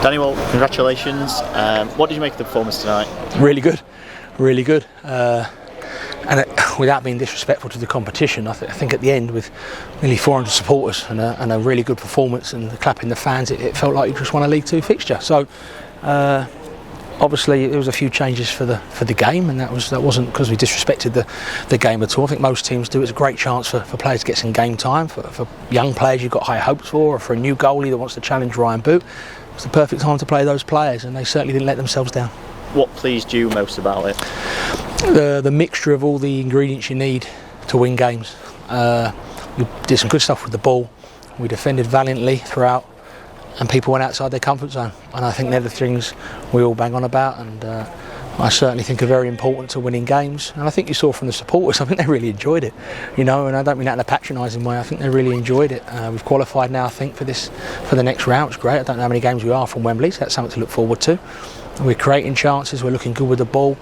Danny, well, congratulations. What did you make of the performance tonight? Really good, really good. Without being disrespectful to the competition, I think at the end, with nearly 400 supporters and a really good performance and clapping the fans, it felt like you just won a League Two fixture. So obviously there was a few changes for the game, and that wasn't because we disrespected the game at all. I think most teams do. It's a great chance for players to get some game time, for young players you've got high hopes for, or for a new goalie that wants to challenge Ryan Boot. It's the perfect time to play those players, and they certainly didn't let themselves down. What pleased you most about it? The mixture of all the ingredients you need to win games. We did some good stuff with the ball. We defended valiantly throughout, and people went outside their comfort zone. And I think they're the things we all bang on about, and I certainly think are very important to winning games. And I think you saw from the supporters, I think they really enjoyed it, and I don't mean that in a patronising way. I think they really enjoyed it. We've qualified now, I think, for the next round. It's great. I don't know how many games we are from Wembley, so that's something to look forward to. We're creating chances, we're looking good with the ball.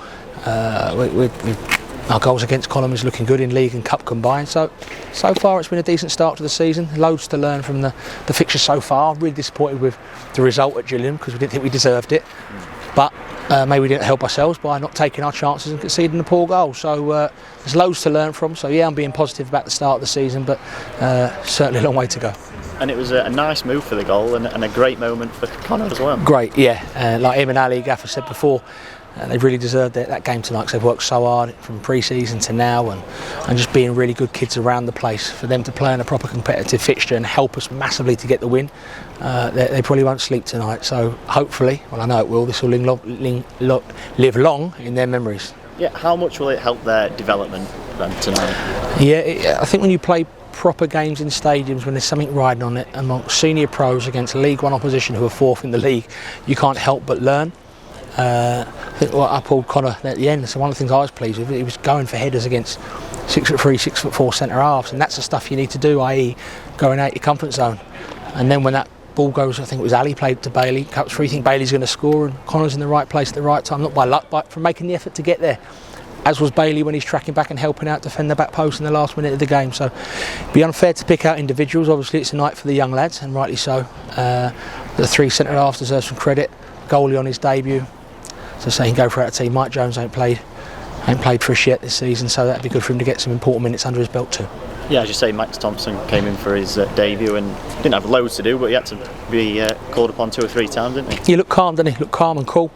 Our goals against column is looking good in league and cup combined. So far it's been a decent start to the season. Loads to learn from the fixture so far. Really disappointed with the result at Gillingham because we didn't think we deserved it. But maybe we didn't help ourselves by not taking our chances and conceding a poor goal. So there's loads to learn from. So yeah, I'm being positive about the start of the season, but certainly a long way to go. And it was a nice move for the goal and a great moment for Connor as well. Great, yeah. Like him and Ali, Gaffer said before, they've really deserved that game tonight because they've worked so hard from pre-season to now, and just being really good kids around the place. For them to play in a proper competitive fixture and help us massively to get the win, they probably won't sleep tonight. So hopefully, well I know it will, this will live long in their memories. Yeah, how much will it help their development then tonight? Yeah, I think when you play proper games in stadiums, when there's something riding on it, amongst senior pros against League One opposition who are fourth in the league, you can't help but learn. I think what I pulled Connor at the end, so one of the things I was pleased with, he was going for headers against 6'3", 6'4" centre halves, and that's the stuff you need to do, i.e. going out your comfort zone. And then when that ball goes, I think it was Ali played to Bailey, cuts through, you think Bailey's going to score, and Connor's in the right place at the right time, not by luck, but from making the effort to get there. As was Bailey when he's tracking back and helping out defend the back post in the last minute of the game. So it'd be unfair to pick out individuals. Obviously it's a night for the young lads, and rightly so. The three centre halves deserve some credit. Goalie on his debut, so say he can go for out a team. Mike Jones ain't played for us yet this season, so that'd be good for him to get some important minutes under his belt too. Yeah, as you say, Max Thompson came in for his debut and didn't have loads to do, but he had to be called upon 2 or 3 times, didn't he? He looked calm, didn't he? Looked calm and cool.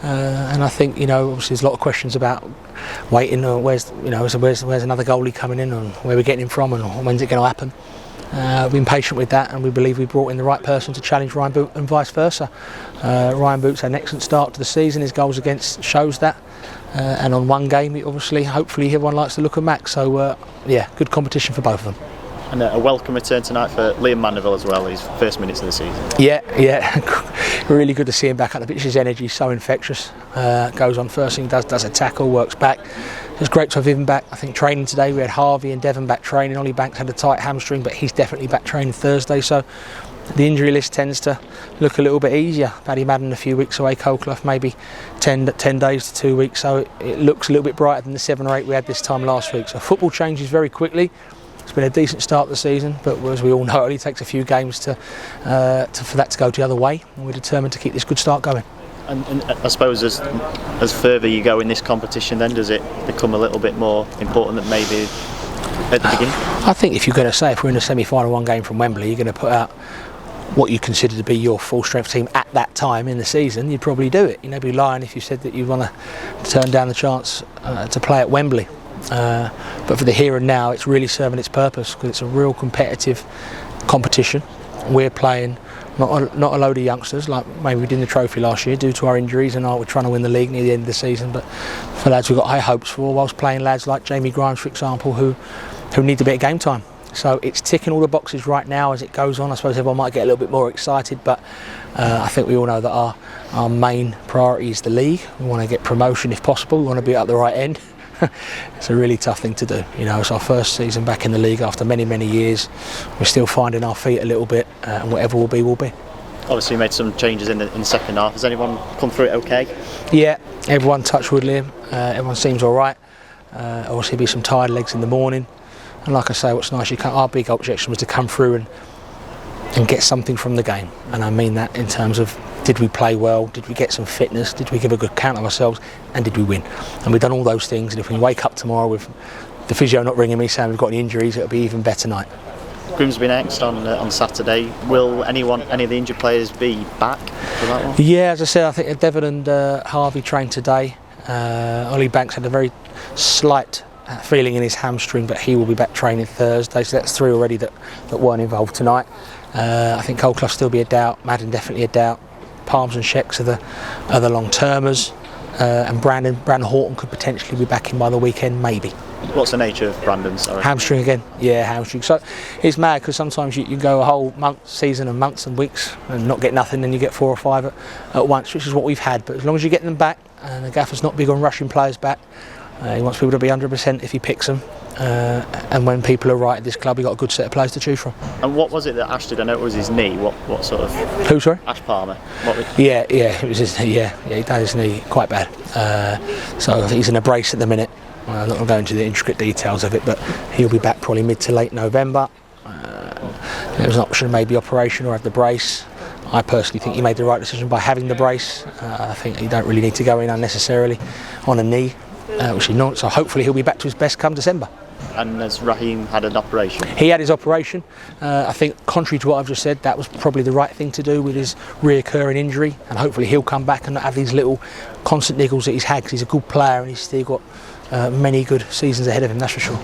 And I think, obviously there's a lot of questions about waiting, or where's another goalie coming in, and where we're getting him from, and when's it going to happen. We've been patient with that, and we believe we brought in the right person to challenge Ryan Boot and vice versa. Ryan Boot's had an excellent start to the season. His goals against shows that, and on one game, hopefully everyone likes the look of Max. So yeah, good competition for both of them. And a welcome return tonight for Liam Mandeville as well, his first minutes of the season. Yeah, really good to see him back at the pitch. His energy is so infectious. Goes on first thing, does a tackle, works back. It's great to have him back. I think training today, we had Harvey and Devon back training. Ollie Banks had a tight hamstring, but he's definitely back training Thursday. So the injury list tends to look a little bit easier. Paddy Madden a few weeks away, Colclough maybe 10 days to 2 weeks. So it looks a little bit brighter than the 7 or 8 we had this time last week. So football changes very quickly. It's been a decent start to the season, but as we all know, it only takes a few games for that to go the other way, and we're determined to keep this good start going. And I suppose as further you go in this competition, then does it become a little bit more important than maybe at the beginning? I think if you're going to say, if we're in a semi-final, 1 game from Wembley, you're going to put out what you consider to be your full strength team at that time in the season, you'd probably do it. You'd be lying if you said that you want to turn down the chance to play at Wembley. But for the here and now, it's really serving its purpose because it's a real competitive competition. We're playing not a load of youngsters like maybe we did in the trophy last year due to our injuries, and we're trying to win the league near the end of the season, but for lads we've got high hopes for, whilst playing lads like Jamie Grimes, for example, who need a bit of game time. So it's ticking all the boxes right now as it goes on. I suppose everyone might get a little bit more excited, but I think we all know that our main priority is the league. We want to get promotion if possible. We want to be at the right end. It's a really tough thing to do. It's our first season back in the league after many, many years. We're still finding our feet a little bit, and whatever will be, will be. Obviously, you made some changes in the second half. Has anyone come through it okay? Yeah, everyone touched wood, Liam. Everyone seems all right. Obviously, be some tired legs in the morning. And like I say, what's nice, our big objection was to come through and and get something from the game. And I mean that in terms of, did we play well, did we get some fitness, did we give a good account of ourselves, and did we win? And we've done all those things, and if we wake up tomorrow with the physio not ringing me saying we've got any injuries, it'll be even better night. Grimsby next on Saturday. Will any of the injured players be back for that one? Yeah, as I said, I think Devon and Harvey trained today. Ollie Banks had a very slight feeling in his hamstring, but he will be back training Thursday, so that's 3 already that weren't involved tonight. I think Coldclough still be a doubt, Madden definitely a doubt, Palms and Sheks are the long-termers, and Brandon Horton could potentially be back in by the weekend, maybe. What's the nature of Brandon? Sorry. Hamstring again. Yeah, hamstring. So it's mad because sometimes you go a whole season and months and weeks and not get nothing, then you get 4 or 5 at once, which is what we've had. But as long as you get them back, and the gaffer's not big on rushing players back, he wants people to be 100% if he picks them. And when people are right at this club, he got a good set of players to choose from. And what was it that Ash did? I know it was his knee. What sort of? Who, sorry? Ash Palmer. Yeah, it was his knee. Yeah, he done his knee quite bad. So I think he's in a brace at the minute. I'm not going to go into the intricate details of it, but he'll be back probably mid to late November. There was an option of maybe operation or have the brace. I personally think he made the right decision by having the brace. I think you don't really need to go in unnecessarily on a knee, which he's not. So hopefully he'll be back to his best come December. And has Raheem had an operation? He had his operation. I think, contrary to what I've just said, that was probably the right thing to do with his reoccurring injury, and hopefully he'll come back and not have these little constant niggles that he's had, because he's a good player and he's still got many good seasons ahead of him, that's for sure.